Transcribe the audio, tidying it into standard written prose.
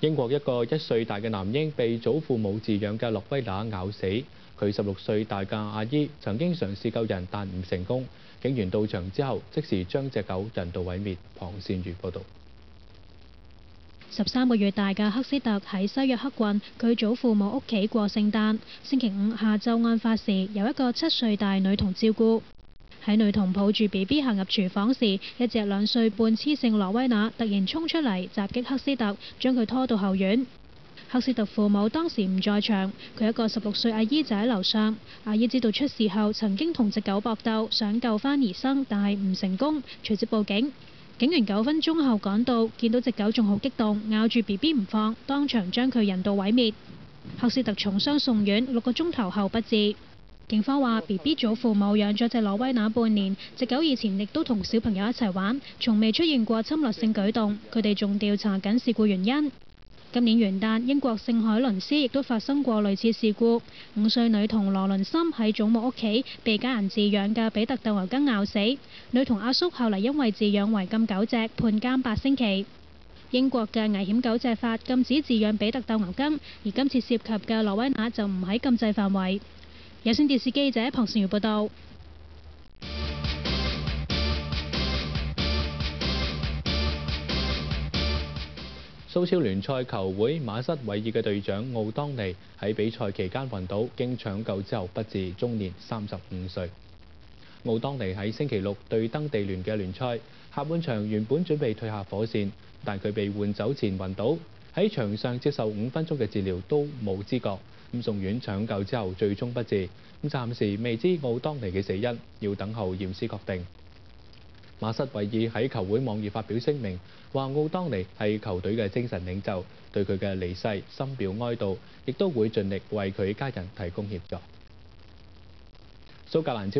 英國一個1歲大嘅男嬰被祖父母飼養嘅諾威那咬死。佢16歲大嘅阿姨曾經嘗試救人，但唔成功。警員到場之後，即時將隻狗人道毀滅。龐善如報導。13個月大嘅赫斯特喺西約克郡佢祖父母屋企過聖誕。星期5下晝案發時，有一個7歲大女童照顧。喺女童抱住 BB 行入廚房時，一隻2歲半雌性羅威納突然衝出嚟襲擊赫斯特，將佢拖到後院。赫斯特父母當時唔在場，佢一個16歲阿姨就喺樓上。阿姨知道出事後，曾經同隻狗搏鬥，想救翻兒生，但係唔成功，隨即報警。警員9分鐘後趕到，見到隻狗仲好激動，咬住 BB 唔放，當場將佢人道毀滅。赫斯特重傷送院，6個鐘頭後不治。警方話 BB 祖父母養咗隻羅威納半年，隻狗以前亦都同小朋友一齊玩，從未出現過侵略性舉動。佢哋仲調查緊事故原因。今年元旦，英國聖海倫斯亦都發生過類似事故，5歲女童羅倫森喺祖母屋企被家人飼養嘅比特鬥牛梗咬死。女童阿叔後嚟因為飼養違禁狗隻，判監8星期。英國嘅危險狗隻法禁止飼養比特鬥牛梗，而今次涉及嘅羅威納就唔喺禁制範圍。有線電視記者龐善如報導。蘇超聯賽球會馬瑟韋爾嘅隊長奧當尼喺比賽期間暈倒，經搶救之後不治，終年35歲。奧當尼喺星期6對登地聯嘅聯賽，下半場原本準備退下火線，但佢被換走前暈倒，喺場上接受5分鐘嘅治療都冇知覺，送院搶救之後最終不治。暫時未知奧當尼嘅死因，要等候驗屍確定。馬瑟韋爾喺球會網頁發表聲明，話奧當尼係球隊嘅精神領袖，對佢嘅離世深表哀悼，亦都會盡力為佢家人提供協助。蘇格蘭超級